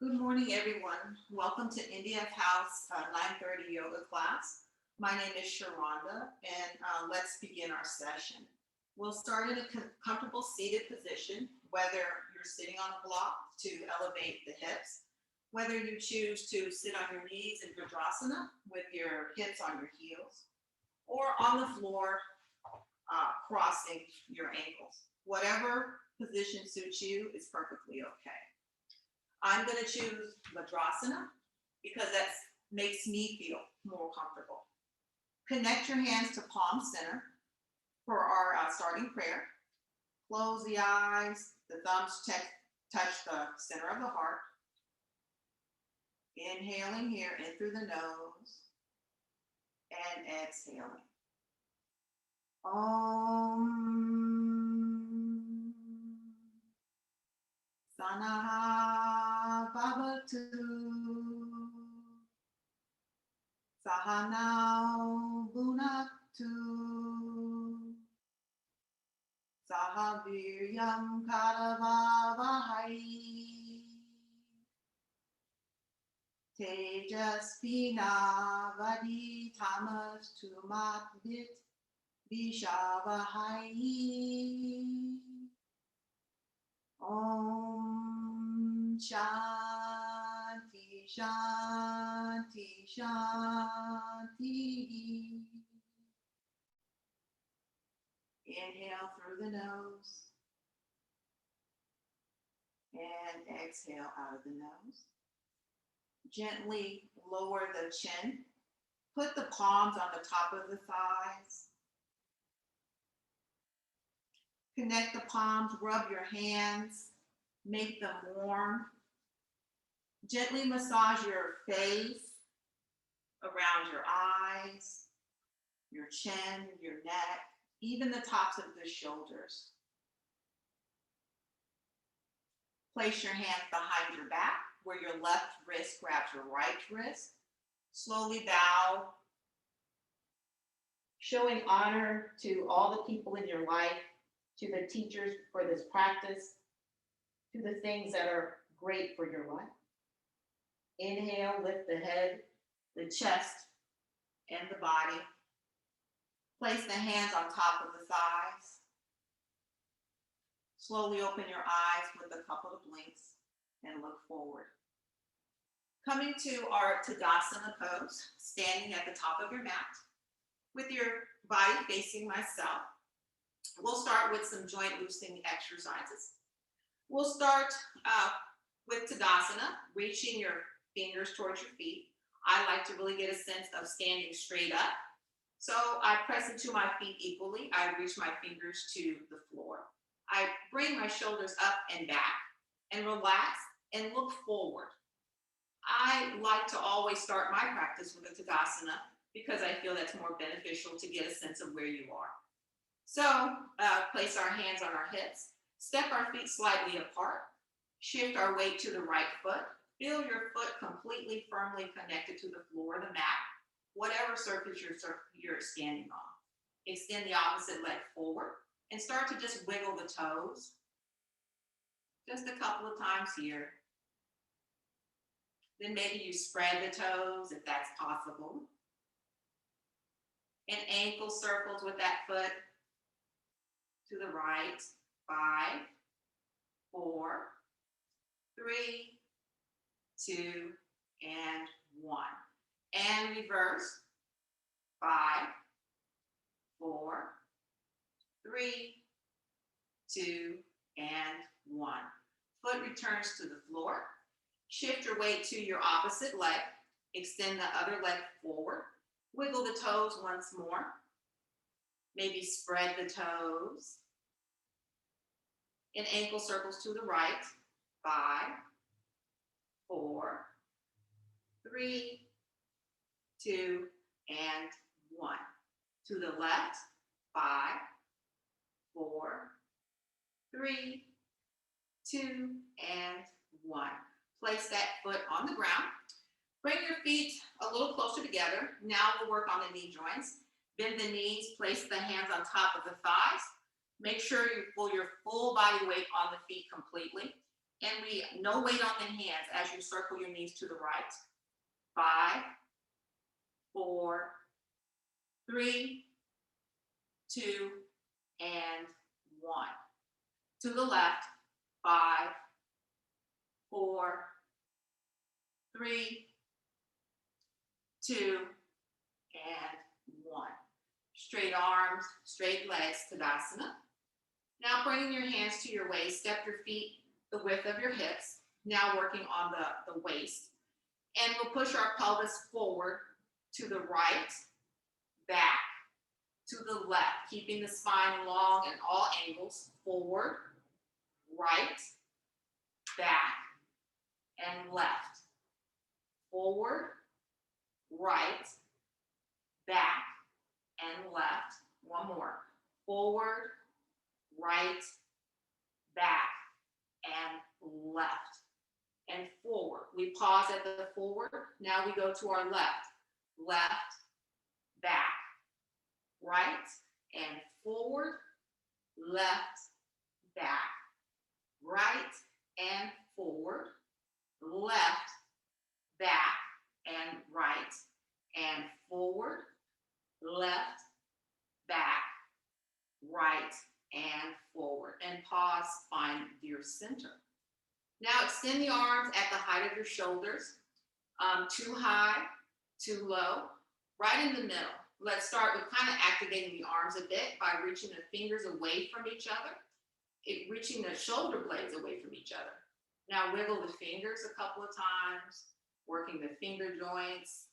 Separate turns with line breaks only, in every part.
Good morning, everyone. Welcome to NDF House 9:30 yoga class. My name is Sharonda, and let's begin our session. We'll start in a comfortable seated position, whether you're sitting on a block to elevate the hips, whether you choose to sit on your knees in Vajrasana with your hips on your heels, or on the floor, crossing your ankles. Whatever position suits you is perfectly okay. I'm going to choose Vajrasana because that makes me feel more comfortable. Connect your hands to palm center for our starting prayer. Close the eyes, the thumbs touch the center of the heart. Inhaling here in through the nose and exhaling. Om Sanaha Bhavatu Sahanau Bhunaktu Sahaviryam Karavavahai Tejasvinavaditamas Tumatvit Vishavahai Om Shanti Shanti Shanti. Inhale through the nose and exhale out of the nose. Gently lower the chin. Put the palms on the top of the thighs. Connect the palms, rub your hands, make them warm. Gently massage your face, around your eyes, your chin, your neck, even the tops of the shoulders. Place your hands behind your back where your left wrist grabs your right wrist. Slowly bow, showing honor to all the people in your life, to the teachers for this practice, to the things that are great for your life. Inhale, lift the head, the chest, and the body. Place the hands on top of the thighs. Slowly open your eyes with a couple of blinks and look forward. Coming to our Tadasana pose, standing at the top of your mat with your body facing myself. We'll start with some joint loosening exercises. We'll start with Tadasana, reaching your fingers towards your feet. I like to really get a sense of standing straight up. So I press into my feet equally. I reach my fingers to the floor. I bring my shoulders up and back and relax and look forward. I like to always start my practice with a Tadasana because I feel that's more beneficial to get a sense of where you are. So place our hands on our hips, step our feet slightly apart, shift our weight to the right foot, feel your foot completely firmly connected to the floor, the mat, whatever surface you're standing on. Extend the opposite leg forward and start to just wiggle the toes. Just a couple of times here. Then maybe you spread the toes if that's possible. And ankle circles with that foot to the right. 5, 4, 3, 2, and 1. And reverse. 5, 4, 3, 2, and 1. Foot returns to the floor. Shift your weight to your opposite leg. Extend the other leg forward. Wiggle the toes once more. Maybe spread the toes. And ankle circles to the right. 5, 4, 3, 2, and 1. To the left. 5, 4, 3, 2, and 1. Place that foot on the ground. Bring your feet a little closer together. Now we'll work on the knee joints. Bend the knees, place the hands on top of the thighs. Make sure you pull your full body weight on the feet completely. And no weight on the hands as you circle your knees to the right. 5, 4, 3, 2, and 1. To the left. 5, 4, 3, 2, and 1. Straight arms, straight legs, Tadasana. Now bringing your hands to your waist, step your feet the width of your hips. Now working on the waist. And we'll push our pelvis forward to the right, back, to the left, keeping the spine long at all angles. Forward, right, back, and left. Forward, right, back, and left. One more. Forward, right, back, and left. And forward. We pause at the forward. Now we go to our left. Left, back, right, and forward, left, back, right, and forward, left, back, and right, and forward, left, back, right, and forward. And pause, find your center. Now extend the arms at the height of your shoulders, too high, too low, right in the middle. Let's start with kind of activating the arms a bit by reaching the fingers away from each other, reaching the shoulder blades away from each other. Now wiggle the fingers a couple of times, working the finger joints.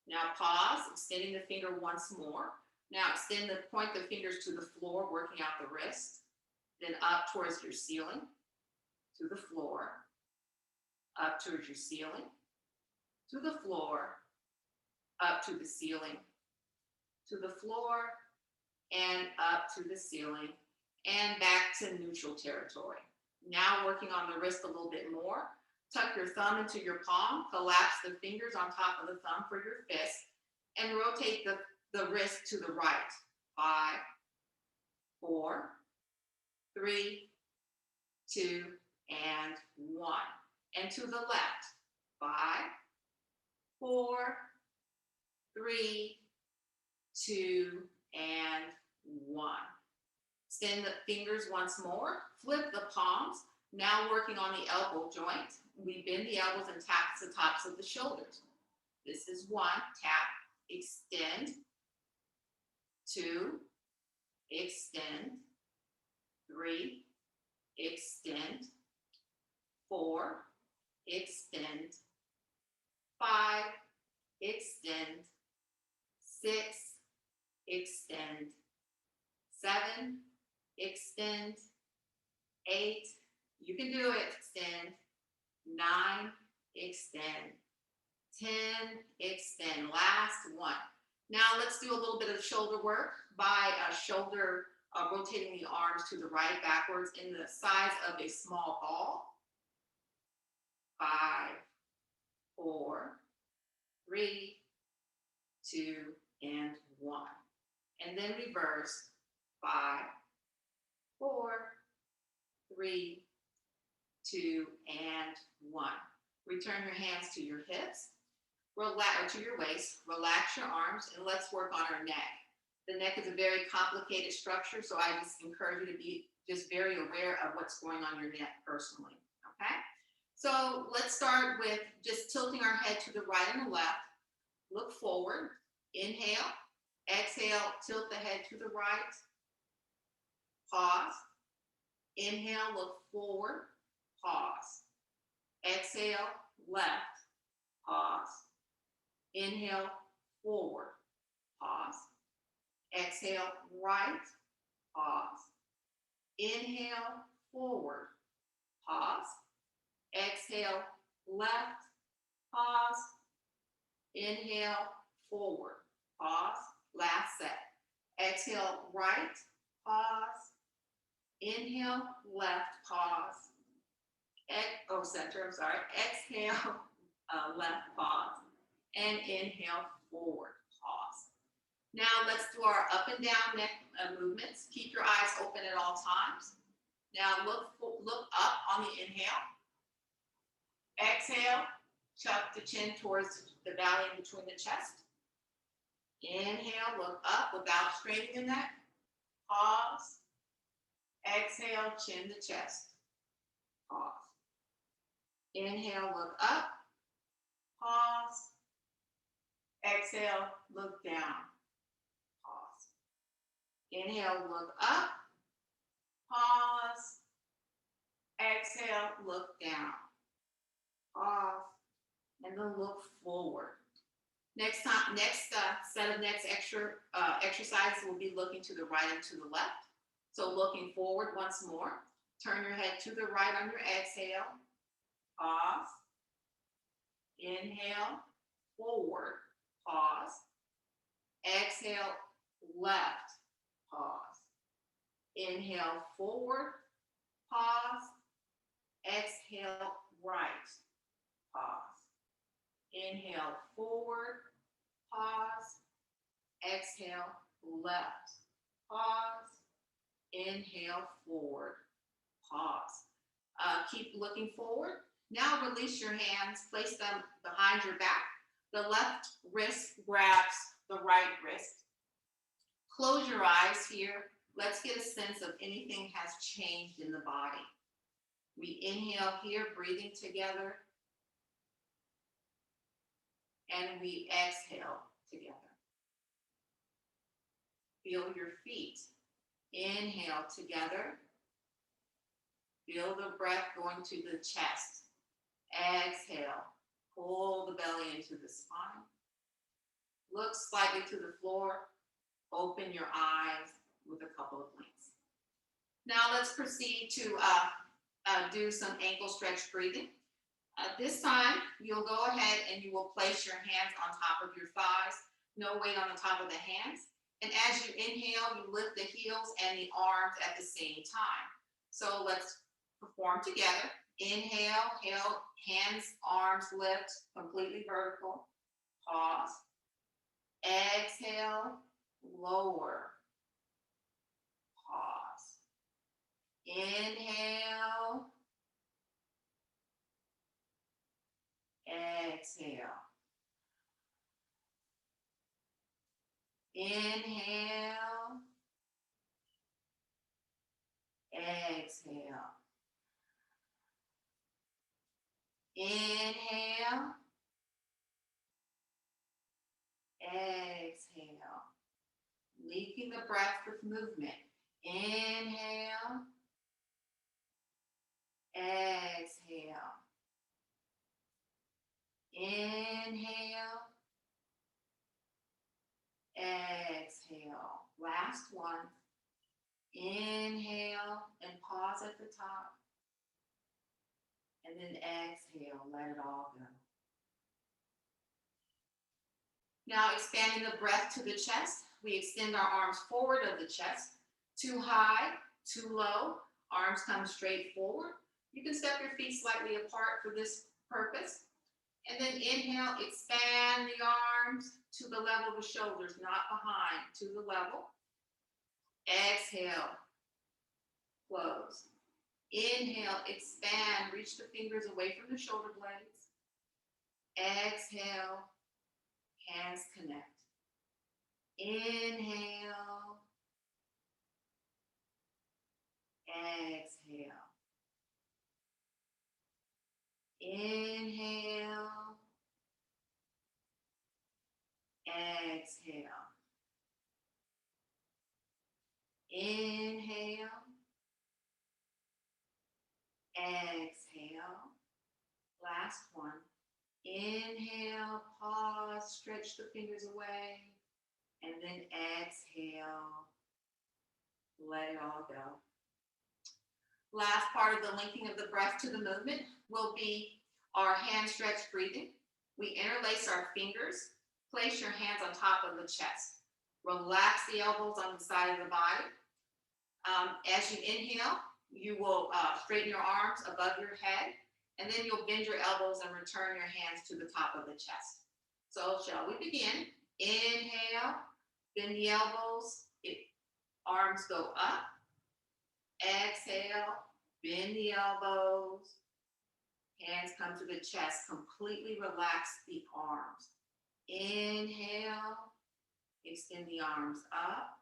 Now pause, extending the finger once more. Now point the fingers to the floor, working out the wrist, then up towards your ceiling, to the floor, up towards your ceiling, to the floor, up to the ceiling, to the floor, and up to the ceiling, and back to neutral territory. Now working on the wrist a little bit more. Tuck your thumb into your palm, collapse the fingers on top of the thumb for your fist, and rotate the wrist to the right. 5, 4, 3, 2, and 1. And to the left. 5, 4, 3, 2, and 1. Extend the fingers once more. Flip the palms. Now working on the elbow joint. We bend the elbows and tap the tops of the shoulders. This is 1, tap, extend, 2, extend, 3, extend, 4, extend, 5, extend, 6, extend, 7, extend, 8, you can do it, extend, 9, extend, 10, extend, last one. Now let's do a little bit of shoulder work by rotating the arms to the right, backwards in the size of a small ball. 5, 4, 3, 2, and 1. And then reverse. 5, 4, 3, 2, and 1. Return your hands to your hips, or to your waist. Relax your arms, and let's work on our neck. The neck is a very complicated structure, so I just encourage you to be just very aware of what's going on your neck personally, okay? So let's start with just tilting our head to the right and the left. Look forward, inhale, exhale, tilt the head to the right, pause, inhale, look forward, pause, exhale, left, pause, inhale, forward, pause, exhale, right, pause, inhale, forward, pause, exhale, left, pause, inhale, forward, pause, last set, exhale, right, pause, inhale, left, pause, exhale, left, pause, and inhale, forward, pause. Now let's do our up and down neck movements. Keep your eyes open at all times. Now look up on the inhale. Exhale, chuck the chin towards the valley in between the chest. Inhale, look up without straining the neck. Pause. Exhale, chin the chest. Pause. Inhale, look up. Pause. Exhale, look down. Pause. Inhale, look up. Pause. Exhale, look down. Pause. And then look forward. Next set of exercises will be looking to the right and to the left. So looking forward once more. Turn your head to the right on your exhale. Pause. Inhale, forward. Pause. Exhale, left. Pause. Inhale, forward. Pause. Exhale, right. Pause. Inhale, forward. Pause. Exhale, left. Pause. Inhale, forward. Pause. Keep looking forward. Now release your hands. Place them behind your back. The left wrist grabs the right wrist. Close your eyes here. Let's get a sense of anything has changed in the body. We inhale here, breathing together. And we exhale together. Feel your feet. Inhale together. Feel the breath going to the chest. Exhale. Pull the belly into the spine. Look slightly to the floor. Open your eyes with a couple of blinks. Now let's proceed to do some ankle stretch breathing. This time, you'll go ahead and you will place your hands on top of your thighs. No weight on the top of the hands. And as you inhale, you lift the heels and the arms at the same time. So let's perform together. Inhale, hands, arms lift, completely vertical. Pause. Exhale, lower. Pause. Inhale. Exhale. Inhale. Exhale. Inhale. Exhale. Leaking the breath with movement. Inhale. Exhale. Inhale. Exhale. Last one. Inhale and pause at the top. And then exhale, let it all go. Now expanding the breath to the chest, we extend our arms forward of the chest. Too high, too low, arms come straight forward. You can step your feet slightly apart for this purpose. And then inhale, expand the arms to the level of the shoulders, not behind, to the level. Exhale, close. Inhale, expand, reach the fingers away from the shoulder blades. Exhale, hands connect. Inhale, exhale. Inhale, exhale. Inhale, exhale. Last one. Inhale, pause, stretch the fingers away, and then exhale. Let it all go. Last part of the linking of the breath to the movement will be our hand stretch breathing. We interlace our fingers. Place your hands on top of the chest. Relax the elbows on the side of the body. As you inhale, you will straighten your arms above your head, and then you'll bend your elbows and return your hands to the top of the chest. So shall we begin? Inhale, Bend the elbows, arms go up. Exhale, bend the elbows. Hands come to the chest. Completely relax the arms. Inhale, extend the arms up.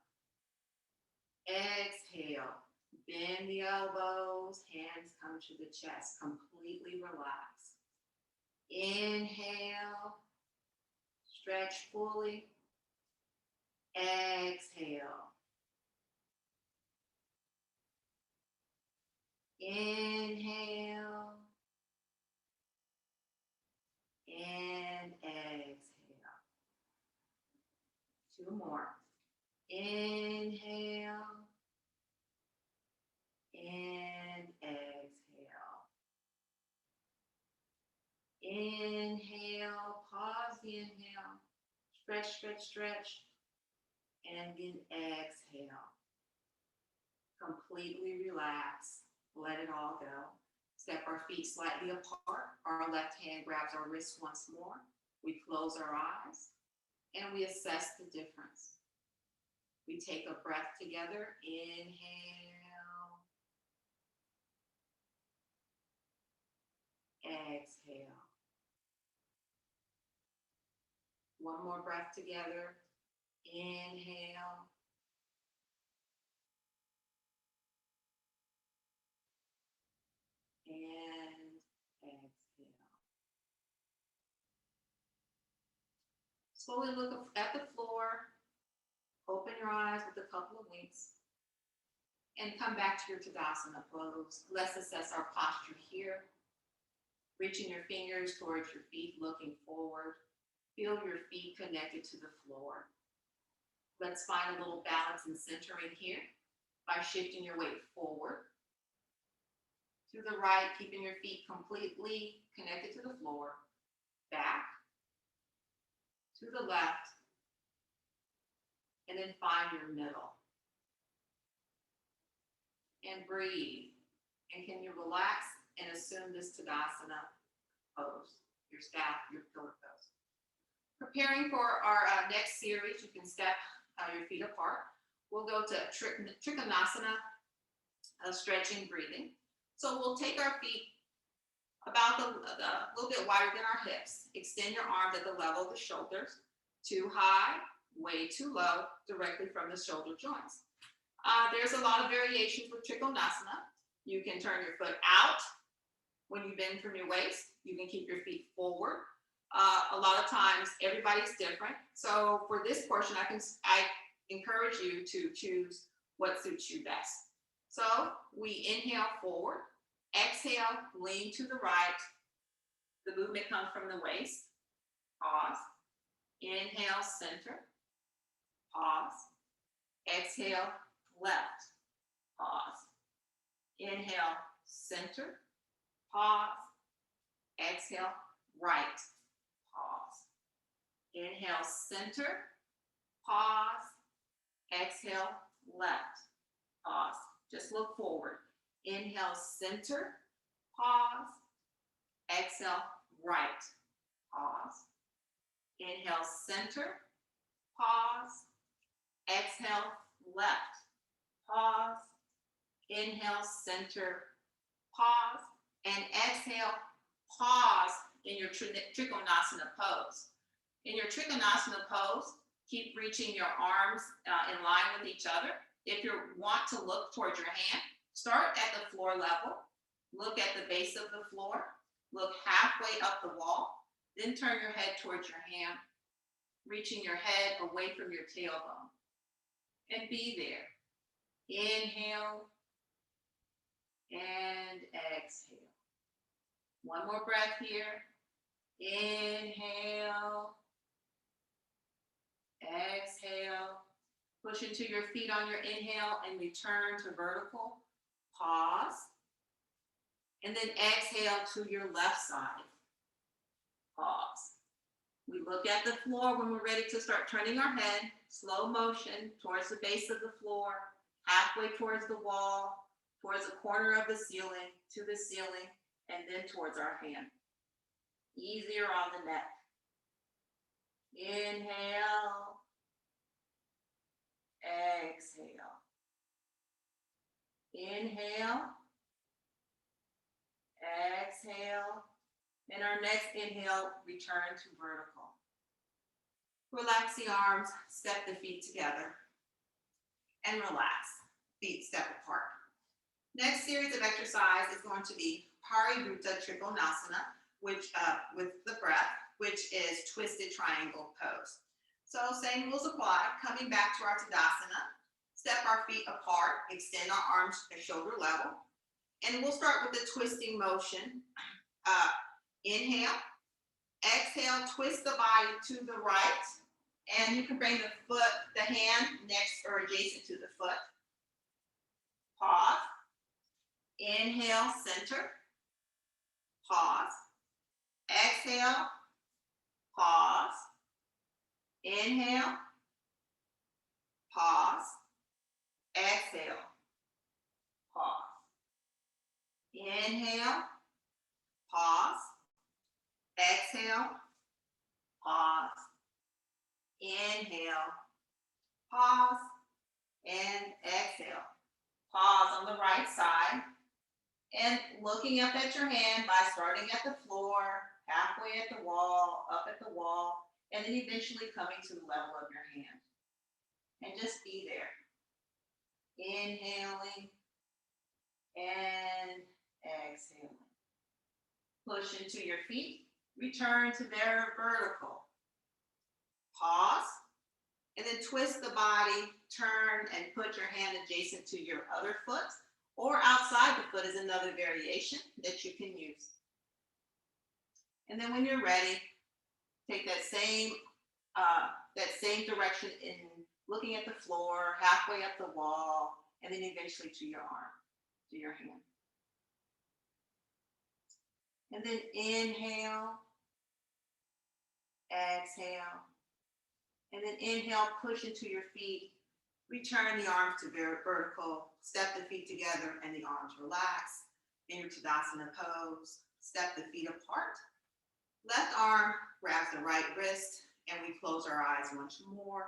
Exhale, bend the elbows. Hands come to the chest. Completely relax. Inhale, stretch fully. Exhale. Inhale. And exhale. 2 more. Inhale. And exhale. Inhale. Pause the inhale. Stretch, stretch, stretch. And then exhale. Completely relax. Let it all go. Step our feet slightly apart. Our left hand grabs our wrist once more. We close our eyes and we assess the difference. We take a breath together. Inhale. Exhale. One more breath together. Inhale. And exhale. Slowly look at the floor. Open your eyes with a couple of winks. And come back to your Tadasana pose. Let's assess our posture here. Reaching your fingers towards your feet, looking forward. Feel your feet connected to the floor. Let's find a little balance and centering here by shifting your weight forward. To the right, keeping your feet completely connected to the floor. Back. To the left. And then find your middle. And breathe. And can you relax and assume this Tadasana pose, your staff, your pillar pose. Preparing for our next series, you can step your feet apart. We'll go to Trikonasana, stretching, breathing. So we'll take our feet about a little bit wider than our hips. Extend your arms at the level of the shoulders. Too high, way too low, directly from the shoulder joints. There's a lot of variations with Trikonasana. You can turn your foot out when you bend from your waist. You can keep your feet forward. A lot of times, everybody's different. So for this portion, I encourage you to choose what suits you best. So we inhale forward. Exhale, lean to the right. The movement comes from the waist. Pause. Inhale, center. Pause. Exhale, left. Pause. Inhale, center. Pause. Exhale, right. Pause. Inhale, center. Pause. Exhale, left. Pause. Just look forward. Inhale, center. Pause. Exhale, right. Pause. Inhale, center. Pause. Exhale, left. Pause. Inhale, center. Pause. And exhale, pause in your Trikonasana pose. In your Trikonasana pose, keep reaching your arms in line with each other. If you want to look towards your hand, start at the floor level. Look at the base of the floor. Look halfway up the wall. Then turn your head towards your hand, reaching your head away from your tailbone. And be there. Inhale and exhale. One more breath here. Inhale. Exhale. Push into your feet on your inhale and return to vertical. Pause. And then exhale to your left side. Pause. We look at the floor when we're ready to start turning our head. Slow motion towards the base of the floor, halfway towards the wall, towards the corner of the ceiling, to the ceiling, and then towards our hand. Easier on the neck. Inhale. exhale. Inhale, exhale. And our next inhale, return to vertical. Relax the arms, step the feet together, and relax. Feet step apart. Next series of exercise is going to be Parivrtta Trikonasana, which with the breath, which is twisted triangle pose. So same rules apply. Coming back to our Tadasana, step our feet apart, extend our arms to shoulder level, and we'll start with the twisting motion. Inhale, exhale, twist the body to the right, and you can bring the hand next or adjacent to the foot. Pause. Inhale, center. Pause. Exhale, pause. Inhale, pause. Exhale, pause. Inhale, pause. Exhale, pause. Inhale, pause, and exhale. Pause on the right side and looking up at your hand by starting at the floor, halfway at the wall, up at the wall, and then eventually coming to the level of your hand. And just be there. Inhaling and exhaling. Push into your feet. Return to their vertical. Pause. And then twist the body, turn, and put your hand adjacent to your other foot, or outside the foot is another variation that you can use. And then when you're ready, take that same direction in looking at the floor, halfway up the wall, and then eventually to your arm, to your hand. And then inhale, exhale, and then inhale, push into your feet, return the arms to vertical, step the feet together and the arms relax. In your Tadasana pose, step the feet apart. Left arm grabs the right wrist, and we close our eyes once more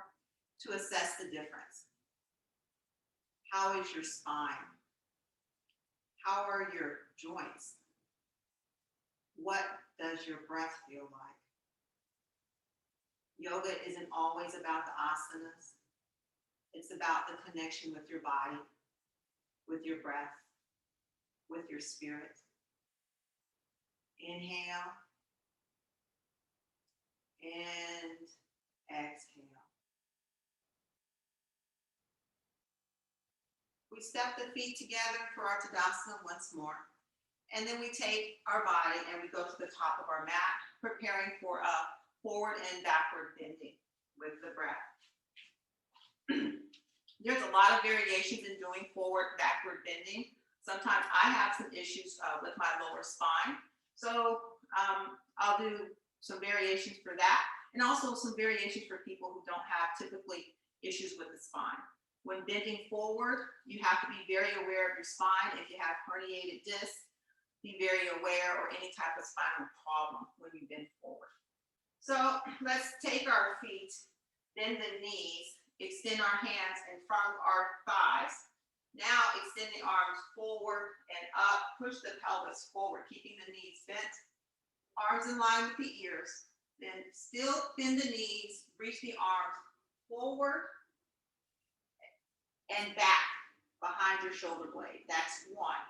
to assess the difference. How is your spine? How are your joints? What does your breath feel like? Yoga isn't always about the asanas. It's about the connection with your body, with your breath, with your spirit. Inhale and exhale. We step the feet together for our Tadasana once more. And then we take our body and we go to the top of our mat, preparing for a forward and backward bending with the breath. There's a lot of variations in doing forward, backward bending. Sometimes I have some issues with my lower spine. So I'll do some variations for that, and also some variations for people who don't have typically issues with the spine. When bending forward, you have to be very aware of your spine. If you have herniated discs, be very aware, or any type of spinal problem when you bend forward. So let's take our feet, bend the knees, extend our hands in front of our thighs. Now extend the arms forward and up, push the pelvis forward, keeping the knees bent, arms in line with the ears. Then still bend the knees, reach the arms forward and back behind your shoulder blade. That's one.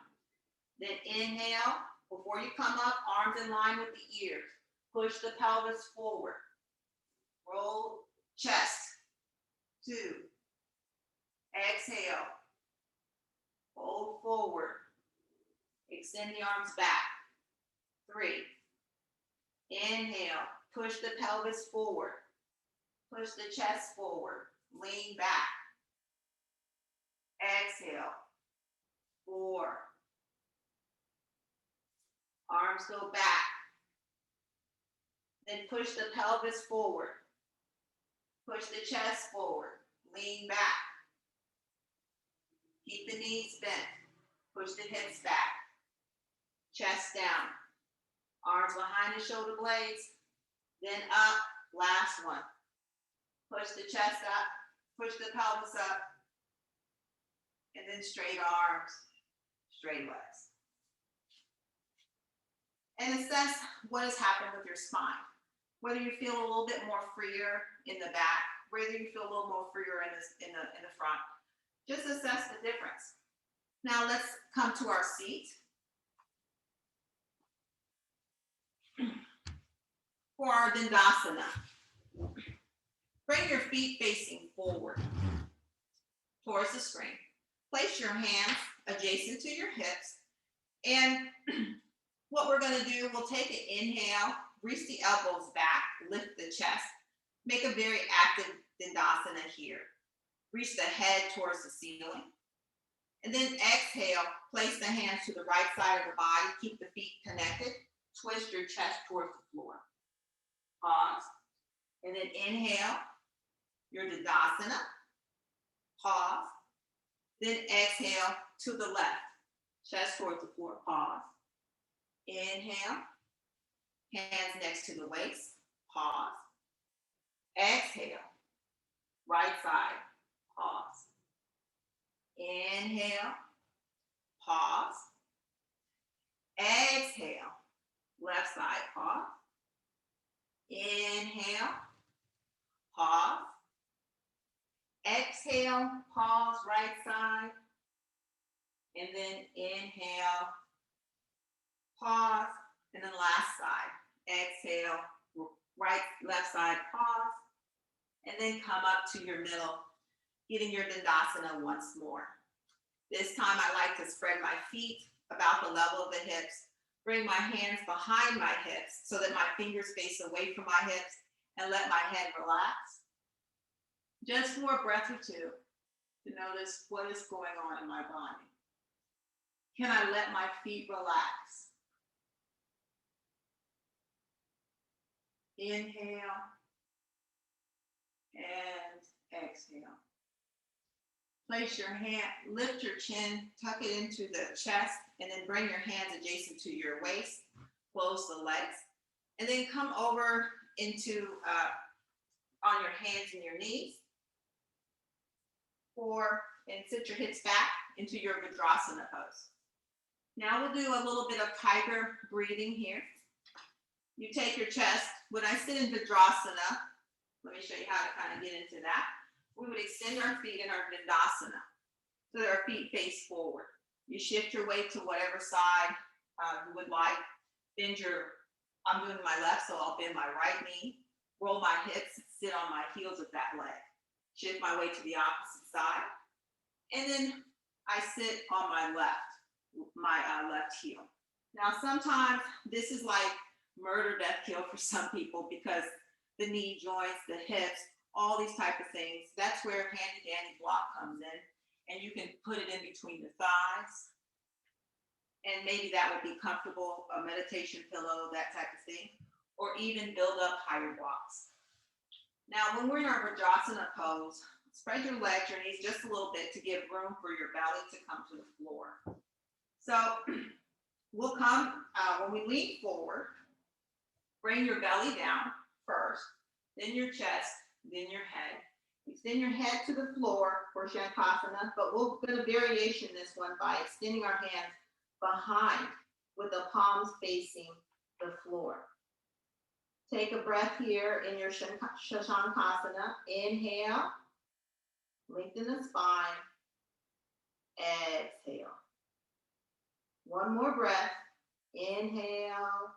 Then inhale, before you come up, arms in line with the ears. Push the pelvis forward. Roll chest. 2. Exhale. Fold forward. Extend the arms back. 3. Inhale. Push the pelvis forward. Push the chest forward. Lean back. Exhale. 4. Arms go back. Then push the pelvis forward. Push the chest forward. Lean back. Keep the knees bent. Push the hips back. Chest down. Arms behind the shoulder blades. Then up. Last one. Push the chest up. Push the pelvis up. And then straight arms, straight legs. And assess what has happened with your spine. Whether you feel a little bit more freer in the back, whether you feel a little more freer in the front. Just assess the difference. Now let's come to our seat. For our Dandasana, bring your feet facing forward towards the screen. Place your hands adjacent to your hips. And what we're going to do, we'll take an inhale, reach the elbows back, lift the chest, make a very active Dandasana here. Reach the head towards the ceiling. And then exhale, place the hands to the right side of the body, keep the feet connected, twist your chest towards the floor. Pause. And then inhale, your Dandasana. Pause. Then exhale to the left, chest towards the floor. Pause. Inhale, hands next to the waist. Pause. Exhale, right side. Pause. Inhale, pause. Exhale, left side. Pause. Inhale, pause. Exhale, pause, right side. And then inhale, pause. And then last side. Exhale, right, left side, pause. And then come up to your middle, getting your Dandasana once more. This time I like to spread my feet about the level of the hips. Bring my hands behind my hips so that my fingers face away from my hips and let my head relax. Just for a breath or two to notice what is going on in my body. Can I let my feet relax? Inhale and exhale. Place your hand, lift your chin, tuck it into the chest, and then bring your hands adjacent to your waist. Close the legs. And then come over into, on your hands and your knees. And sit your hips back into your Vajrasana pose. Now we'll do a little bit of tiger breathing here. You take your chest. When I sit in Vajrasana, let me show you how to kind of get into that. We would extend our feet in our Dandasana so that our feet face forward. You shift your weight to whatever side you would like. I'm doing my left, so I'll bend my right knee, roll my hips, sit on my heels of that leg. Shift my weight to the opposite side. And then I sit on my left heel. Now, sometimes this is like murder, death, kill for some people because the knee joints, the hips, all these type of things. That's where handy dandy block comes in. And you can put it in between the thighs. And maybe that would be comfortable, a meditation pillow, that type of thing. Or even build up higher blocks. Now, when we're in our Vajrasana pose, spread your legs, your knees just a little bit to give room for your belly to come to the floor. So we'll come, when we lean forward, bring your belly down first, then your chest, then your head. Extend your head to the floor for Shavasana, but we'll get a variation this one by extending our hands behind with the palms facing the floor. Take a breath here in your Shashangasana. Inhale, lengthen the spine. Exhale. One more breath. Inhale.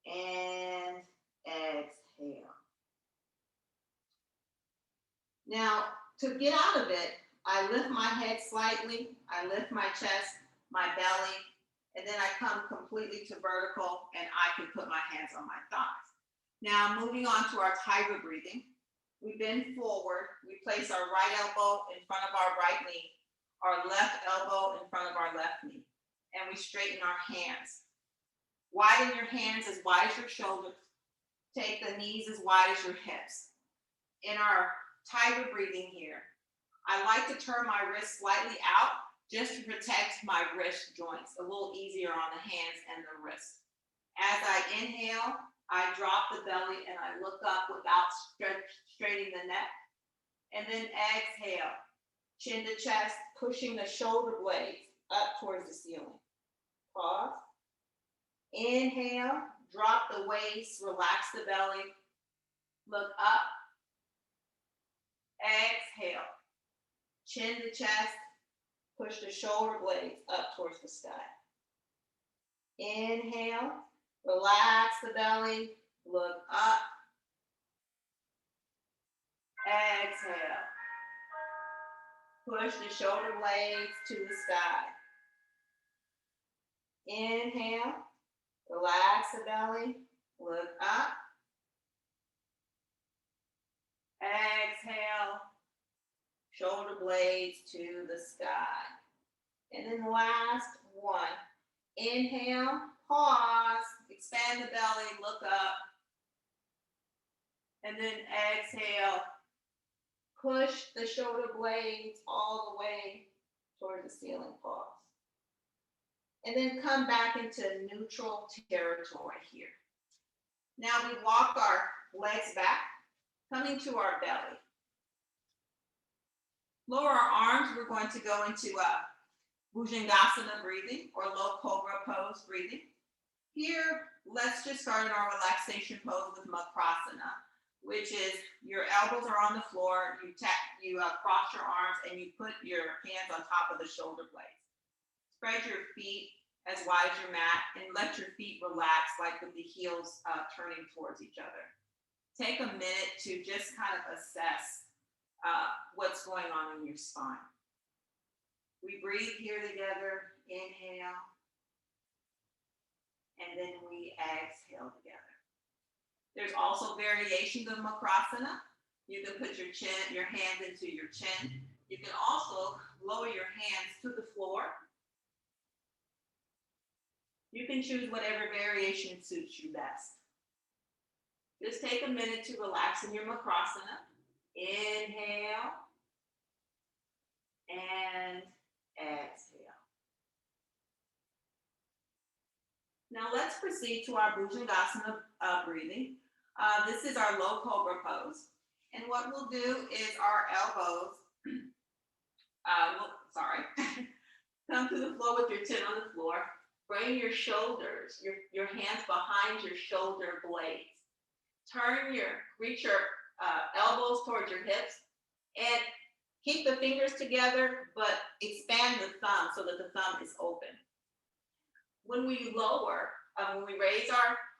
And exhale. Now, to get out of it, I lift my head slightly. I lift my chest, my belly, and then I come completely to vertical and I can put my hands on my thighs. Now, moving on to our tiger breathing. We bend forward. We place our right elbow in front of our right knee, our left elbow in front of our left knee, and we straighten our hands. Widen your hands as wide as your shoulders. Take the knees as wide as your hips. In our tiger breathing here, I like to turn my wrist slightly out just to protect my wrist joints, a little easier on the hands and the wrist. As I inhale, I drop the belly and I look up without straightening the neck. And then exhale, chin to chest, pushing the shoulder blades up towards the ceiling. Pause. Inhale, drop the waist, relax the belly, look up. Exhale, chin to chest, push the shoulder blades up towards the sky. Inhale, relax the belly, look up. Exhale, push the shoulder blades to the sky. Inhale, relax the belly, look up. Exhale, shoulder blades to the sky. And then last one. Inhale, pause, expand the belly, look up. And then exhale, push the shoulder blades all the way toward the ceiling, pause. And then come back into neutral territory here. Now we walk our legs back, coming to our belly. Lower our arms, we're going to go into Bhujangasana breathing or low cobra pose breathing. Here, let's just start in our relaxation pose with Makrasana, which is your elbows are on the floor, you cross your arms and you put your hands on top of the shoulder blades. Spread your feet as wide as your mat and let your feet relax, like with the heels turning towards each other. Take a minute to just kind of assess what's going on in your spine. We breathe here together, inhale, and then we exhale together. There's also variations of Makrasana. You can put your hands into your chin. You can also lower your hands to the floor. You can choose whatever variation suits you best. Just take a minute to relax in your Makrasana. Inhale and exhale. Now let's proceed to our Bhujangasana breathing. This is our low cobra pose. And what we'll do is our elbows, come to the floor with your chin on the floor. Bring your shoulders, your hands behind your shoulder blades. Reach your elbows towards your hips and keep the fingers together, but expand the thumb so that the thumb is open. When we lower, when we raise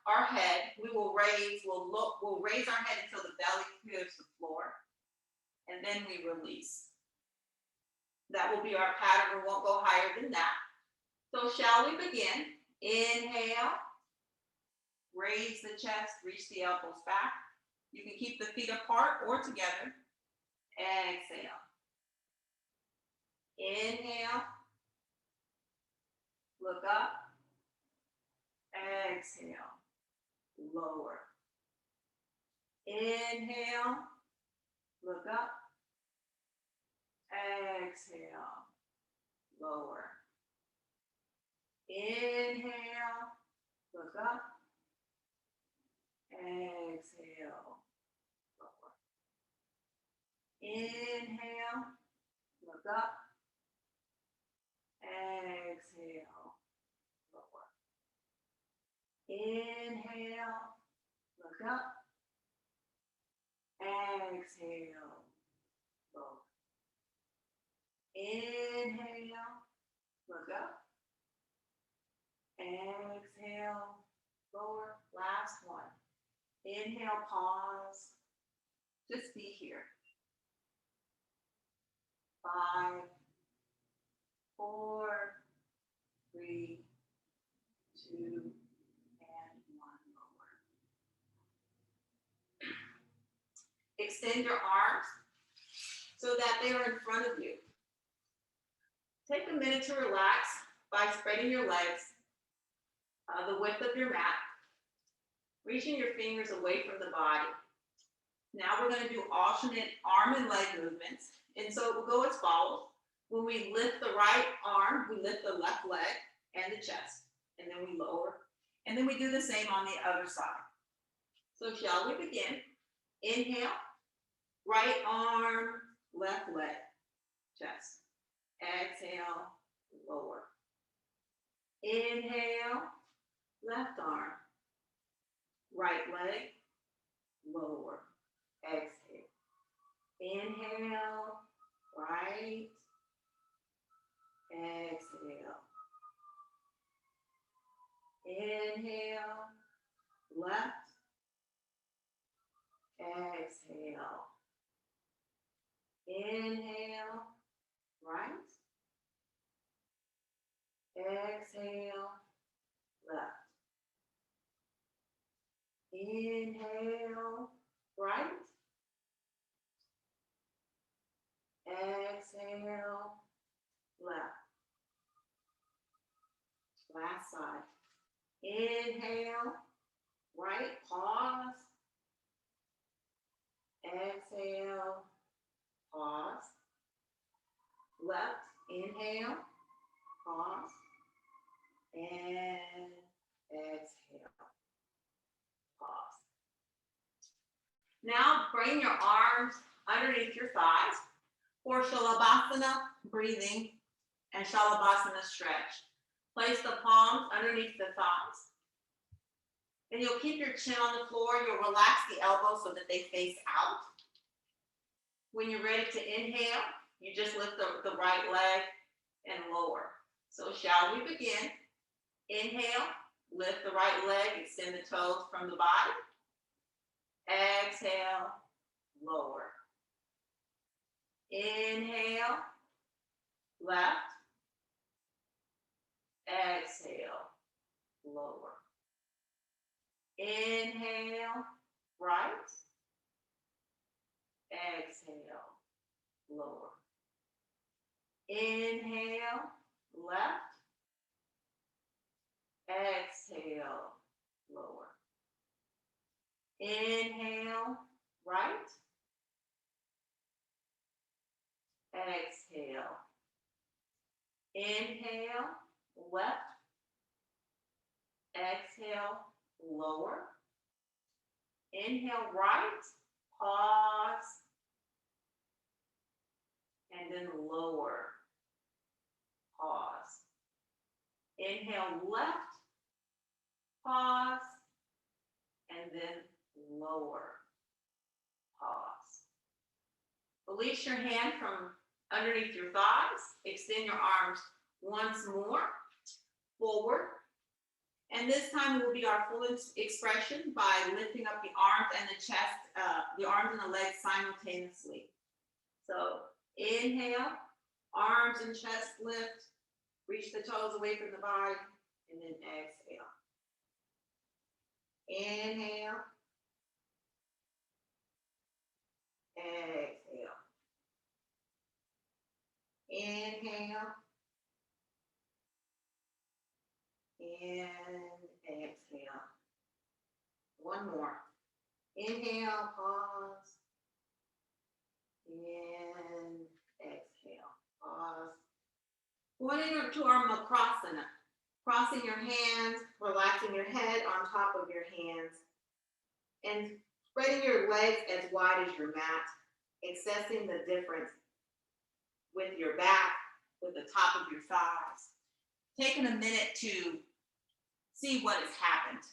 our head, we'll raise our head until the belly clears the floor, and then we release. That will be our pattern. We won't go higher than that. So shall we begin? Inhale, raise the chest, reach the elbows back. You can keep the feet apart or together. Exhale. Inhale, look up. Exhale, lower. Inhale, look up. Exhale, lower. Inhale, look up. Exhale, lower. Inhale, look up. Exhale, lower. Inhale, look up. Exhale, lower. Inhale, look up. Exhale, lower. Last one. Inhale, pause. Just be here. 5, 4, 3, 2, and 1. Lower. Extend your arms so that they are in front of you. Take a minute to relax by spreading your legs the width of your mat, reaching your fingers away from the body. Now we're going to do alternate arm and leg movements. And so it will go as follows. When we lift the right arm, we lift the left leg and the chest, and then we lower. And then we do the same on the other side. So shall we begin? Inhale, right arm, left leg, chest. Exhale, lower. Inhale, left arm, right leg, lower. Exhale. Inhale, right. Exhale. Inhale, left. Exhale. Inhale, right. Exhale, left. Inhale, right. Exhale, left. Last side. Inhale, right, pause. Exhale, pause. Left, inhale, pause. And exhale, pause. Now bring your arms underneath your thighs for Shalabhasana breathing and Shalabhasana stretch. Place the palms underneath the thighs. And you'll keep your chin on the floor. You'll relax the elbows so that they face out. When you're ready to inhale, you just lift the right leg and lower. So shall we begin? Inhale, lift the right leg, extend the toes from the body. Exhale, lower. Inhale, left. Exhale, lower. Inhale, right. Exhale, lower. Inhale, left. Exhale, lower. Inhale, right. Exhale. Inhale, left. Exhale, lower. Inhale, right. Pause. And then lower. Pause. Inhale, left. Pause. And then lower. Pause. Release your hand from underneath your thighs. Extend your arms once more forward. And this time will be our full expression by lifting up the arms and the chest, the arms and the legs simultaneously. So inhale, arms and chest lift, reach the toes away from the body, and then exhale. Inhale, exhale. Inhale, and exhale. One more. Inhale, pause, and exhale. Pause. Going into our Makrasana. Crossing your hands, relaxing your head on top of your hands, and spreading your legs as wide as your mat, accessing the difference with your back, with the top of your thighs. Taking a minute to see what has happened,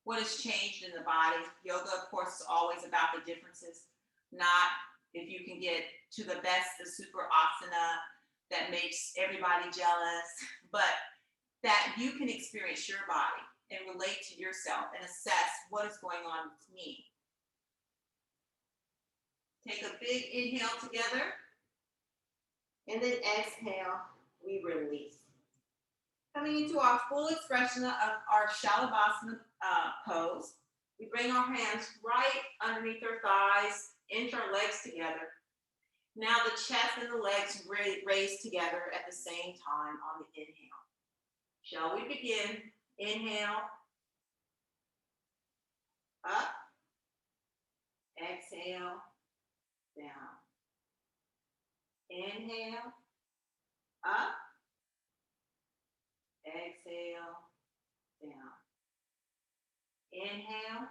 what has changed in the body. Yoga, of course, is always about the differences, not if you can get to the best, the super asana that makes everybody jealous, but that you can experience your body and relate to yourself and assess what is going on with me. Take a big inhale together, and then exhale, we release. Coming into our full expression of our Shalabhasana pose, we bring our hands right underneath our thighs, inch our legs together. Now the chest and the legs raise together at the same time on the inhale. Shall we begin? Inhale, up, exhale, down. Inhale, up, exhale, down. Inhale,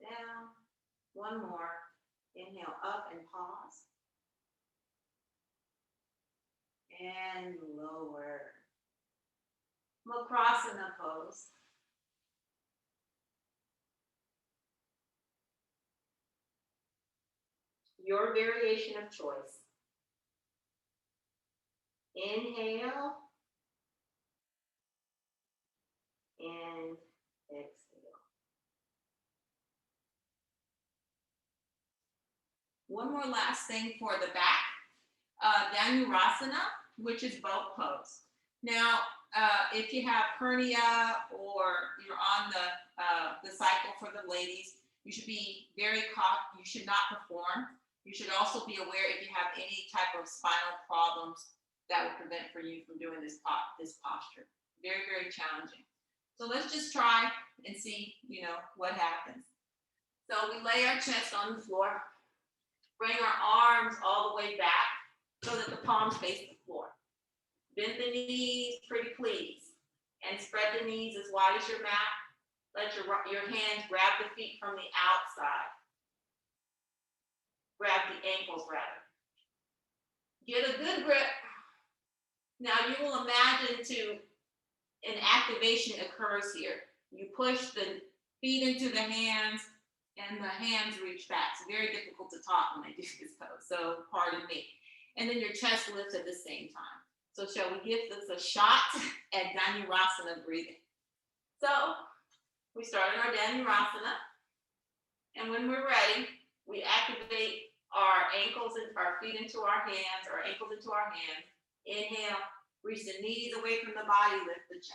down. One more. Inhale up and pause. And lower. Makrasana pose. Your variation of choice. Inhale and exhale. One more last thing for the back, Dhanurasana, which is boat pose. Now, if you have hernia or you're on the cycle for the ladies, you should be very you should not perform. You should also be aware if you have any type of spinal problems that will prevent for you from doing this posture. Very, very challenging. So let's just try and see, what happens. So we lay our chest on the floor, bring our arms all the way back so that the palms face the floor. Bend the knees, pretty please, and spread the knees as wide as your mat. Let your hands grab the feet from the outside. Grab the ankles rather. Get a good grip. Now you will imagine an activation occurs here. You push the feet into the hands and the hands reach back. It's very difficult to talk when I do this pose, so pardon me. And then your chest lifts at the same time. So shall we give this a shot at Dhanurasana breathing? So we start in our Dhanurasana. And when we're ready, we activate our ankles and our feet into our hands, our ankles into our hands. Inhale, reach the knees away from the body, lift the chest.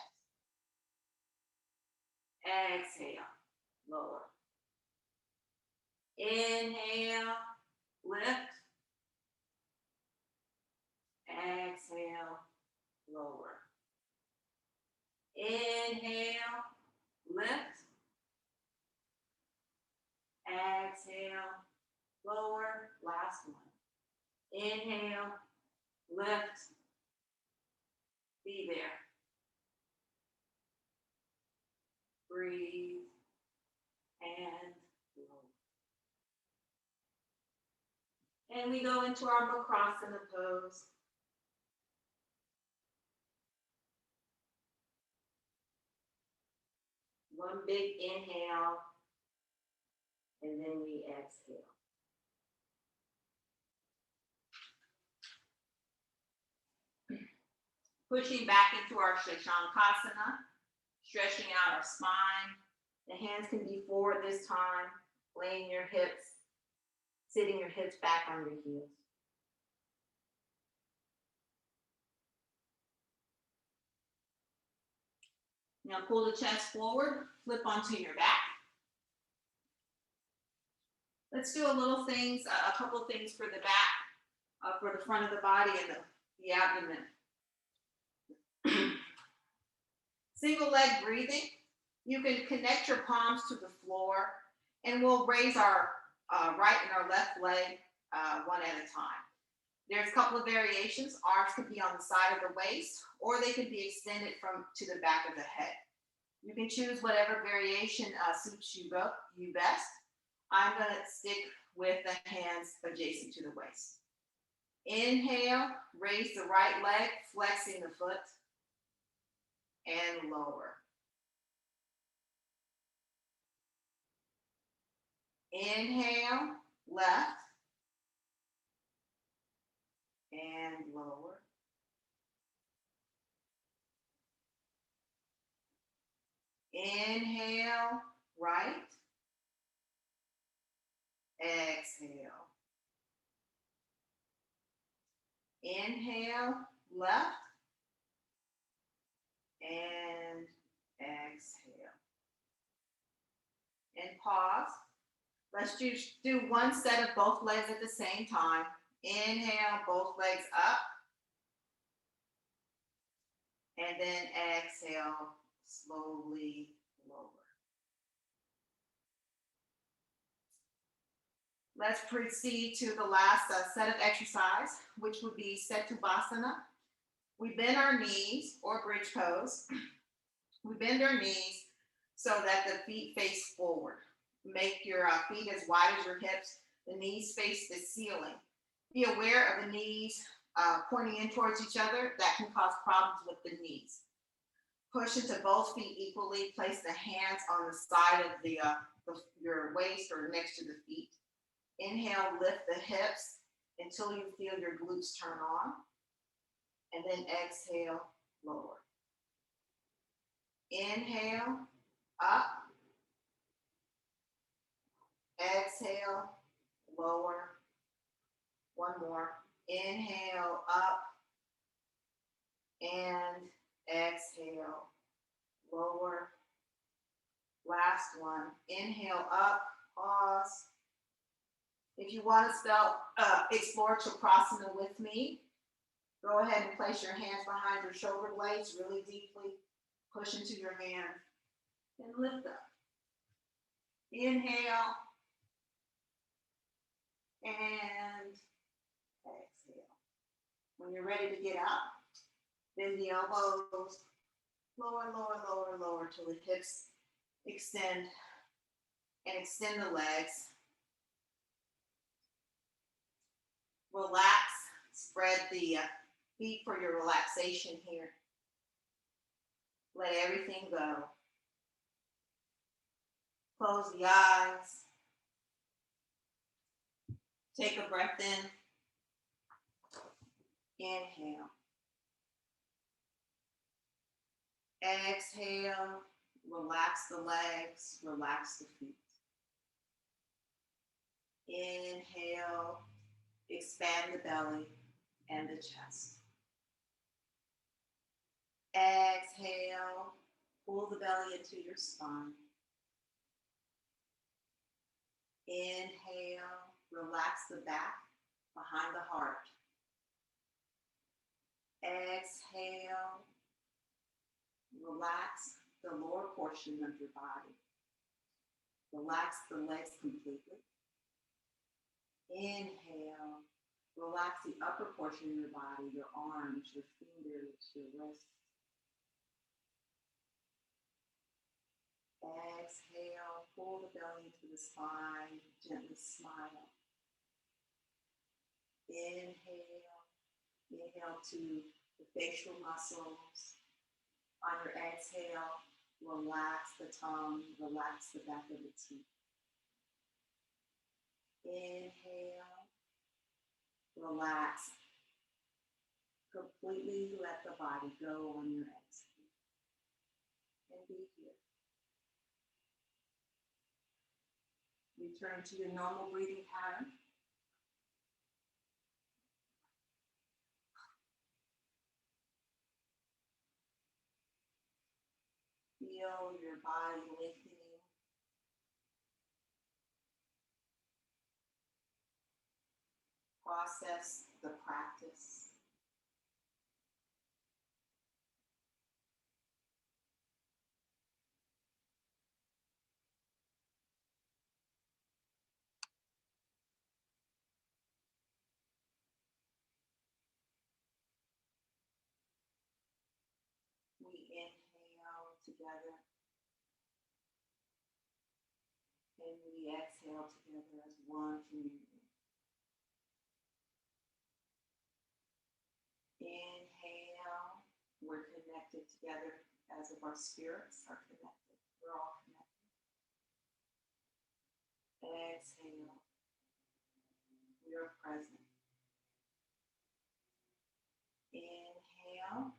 Exhale, lower. Inhale, lift. Exhale, lower. Inhale, lift. Exhale, lower. Last one. Inhale, lift. Be there. Breathe and lower. And we go into our Makrasana pose. One big inhale, and then we exhale. Pushing back into our Shashankasana, stretching out our spine. The hands can be forward this time, laying your hips, sitting your hips back on your heels. Now pull the chest forward, flip onto your back. Let's do a couple of things for the back, for the front of the body and the abdomen. Single leg breathing. You can connect your palms to the floor and we'll raise our right and our left leg one at a time. There's a couple of variations. Arms can be on the side of the waist or they can be extended to the back of the head. You can choose whatever variation suits you best. I'm going to stick with the hands adjacent to the waist. Inhale, raise the right leg, flexing the foot, and lower. Inhale, left, and lower. Inhale, right. Exhale. Inhale, left. And exhale. And pause. Let's do one set of both legs at the same time. Inhale, both legs up. And then exhale, slowly lower. Let's proceed to the last set of exercise, which would be Setubhasana. We bend our knees, or bridge pose. We bend our knees so that the feet face forward. Make your feet as wide as your hips. The knees face the ceiling. Be aware of the knees pointing in towards each other. That can cause problems with the knees. Push into both feet equally. Place the hands on the side of your waist or next to the feet. Inhale, lift the hips until you feel your glutes turn on. And then exhale, lower. Inhale, up. Exhale, lower. One more. Inhale, up. And exhale, lower. Last one. Inhale, up. Pause. If you want to explore Chakrasana with me, go ahead and place your hands behind your shoulder blades really deeply. Push into your hands and lift up. Inhale and exhale. When you're ready to get up, bend the elbows, lower, lower, lower, lower till the hips extend, and extend the legs. Relax, spread the feet for your relaxation here. Let everything go. Close the eyes. Take a breath in. Inhale. Exhale. Relax the legs. Relax the feet. Inhale. Expand the belly and the chest. Exhale. Pull the belly into your spine. Inhale. Relax the back behind the heart. Exhale. Relax the lower portion of your body. Relax the legs completely. Inhale. Relax the upper portion of your body, your arms, your fingers, your wrists. Exhale. Pull the belly into the spine. Gently smile. Inhale. Inhale to the facial muscles. On your exhale, relax the tongue, relax the back of the teeth. Inhale, relax. Completely let the body go on your exhale. And be here. Return to your normal breathing pattern. Feel your body lengthening. Process the practice. We inhale together. And we exhale together as one community. Inhale, we're connected together as if our spirits are connected. We're all connected. Exhale, we are present. Inhale,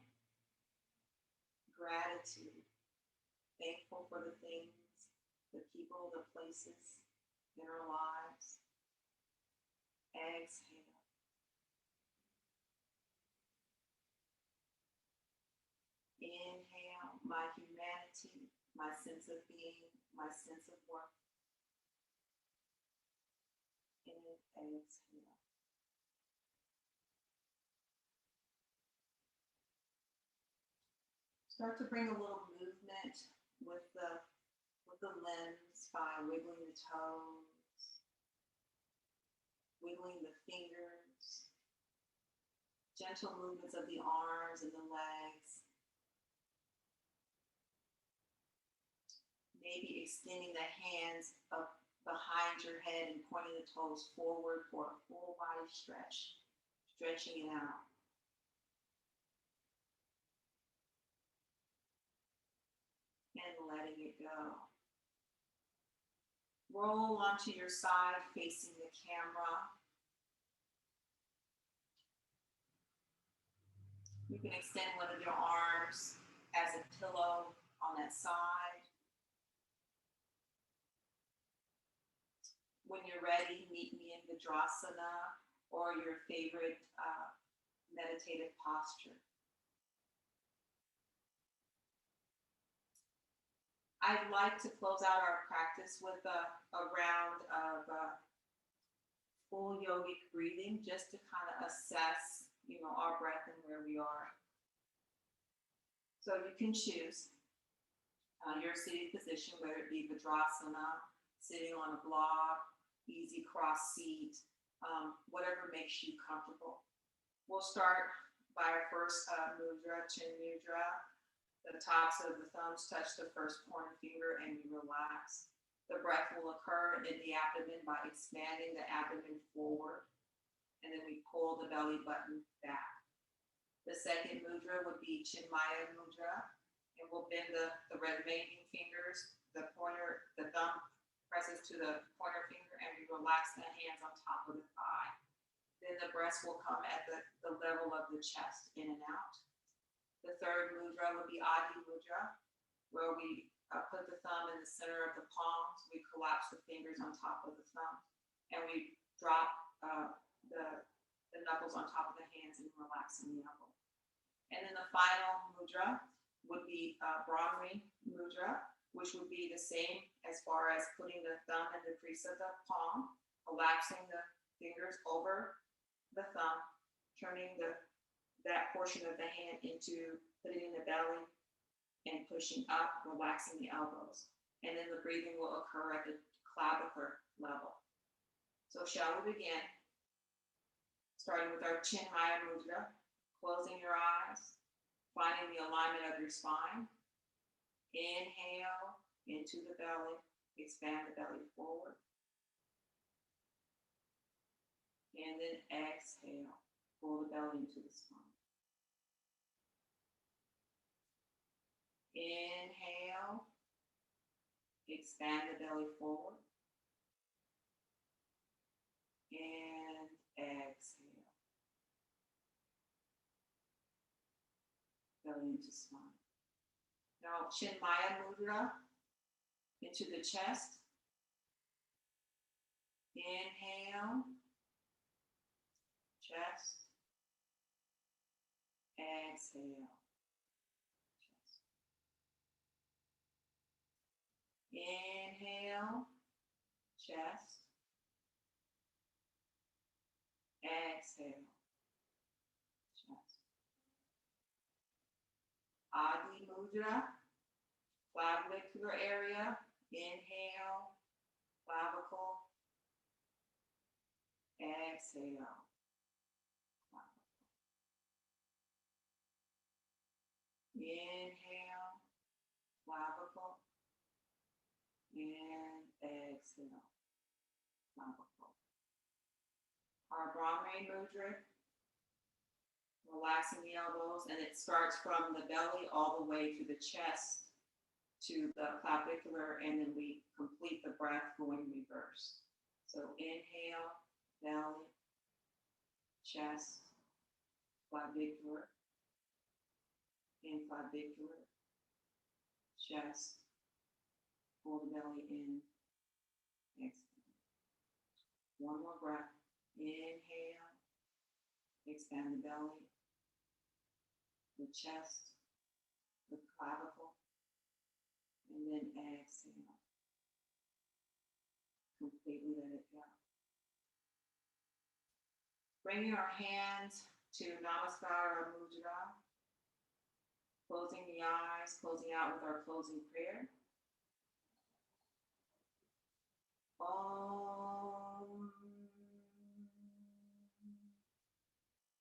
gratitude, thankful for the things, the people, the places in our lives. Exhale. Inhale, my humanity, my sense of being, my sense of worth. And exhale. Start to bring a little movement with the limbs by wiggling the toes, wiggling the fingers, gentle movements of the arms and the legs. maybe extending the hands up behind your head and pointing the toes forward for a full body stretch, stretching it out. And letting it go. Roll onto your side facing the camera. You can extend one of your arms as a pillow on that side. When you're ready, meet me in Vajrasana or your favorite meditative posture. I'd like to close out our practice with a round of full yogic breathing, just to kind of assess, our breath and where we are. So you can choose your seated position, whether it be Vajrasana, sitting on a block, easy cross seat, whatever makes you comfortable. We'll start by our first mudra, Chin Mudra. The tops of the thumbs touch the first pointer finger and you relax. The breath will occur in the abdomen by expanding the abdomen forward. And then we pull the belly button back. The second mudra would be Chinmaya Mudra. And we'll bend the remaining fingers. The thumb presses to the pointer finger and we relax the hands on top of the thigh. Then the breath will come at the level of the chest, in and out. The third mudra would be Adi Mudra, where we put the thumb in the center of the palms. We collapse the fingers on top of the thumb, and we drop the knuckles on top of the hands and relax in the elbow. And then the final mudra would be Brahmi Mudra, which would be the same as far as putting the thumb in the crease of the palm, collapsing the fingers over the thumb, turning that portion of the hand into putting in the belly and pushing up, relaxing the elbows. And then the breathing will occur at the clavicular level. So shall we begin? Starting with our Chinmaya Mudra, closing your eyes, finding the alignment of your spine. Inhale into the belly, expand the belly forward. And then exhale, pull the belly into the spine. Inhale, expand the belly forward, and exhale, belly into spine. Now, Chinmaya Mudra, into the chest. Inhale, chest, exhale. Inhale, chest, exhale, chest. Adi Mudra, clavicular area, inhale, clavicle, exhale, clavicle. Inhale, clavicle, and exhale, clavicle. Our Brahmi Mudra, relaxing the elbows, and it starts from the belly all the way to the chest, to the clavicular, and then we complete the breath going reverse. So inhale, belly, chest, clavicular, and clavicular, chest, pull the belly in, exhale. One more breath. Inhale, expand the belly, the chest, the clavicle, and then exhale. Completely let it go. Bringing our hands to Namaskara Mudra, closing the eyes, closing out with our closing prayer. Om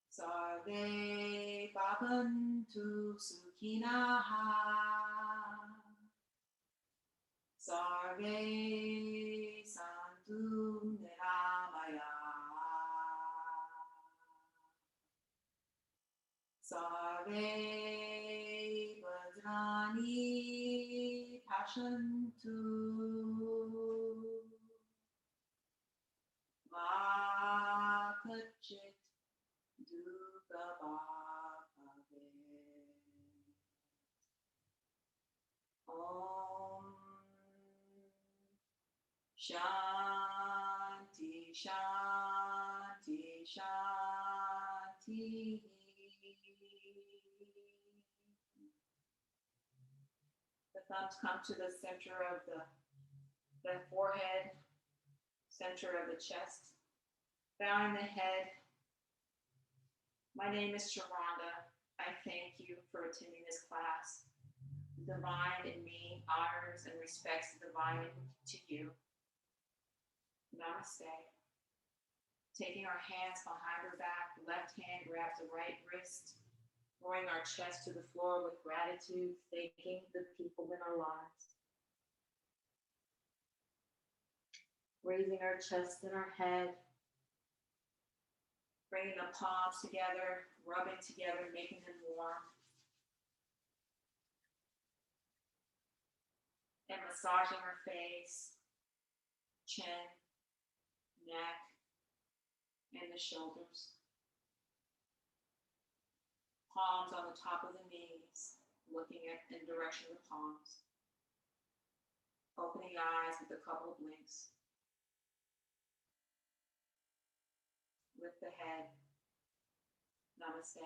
Sarve Bhavantu Sukhinaha Sarve Sandhu Niramaya. Sarve Bhadrani Pashantu. Ma Kachit Dukkha Bhave. Om Shanti Shanti Shanti. The thumbs come to the center of the forehead, center of the chest. Bowing the head. My name is Sharonda. I thank you for attending this class. The divine in me honors and respects the divine to you. Namaste. Taking our hands behind our back, left hand grabs the right wrist, throwing our chest to the floor with gratitude, thanking the people in our lives. Raising our chest and our head, bringing the palms together, rubbing together, making them warm. And massaging our face, chin, neck, and the shoulders. Palms on the top of the knees, looking in the direction of the palms. Opening eyes with a couple of blinks. Lift the head. Namaste.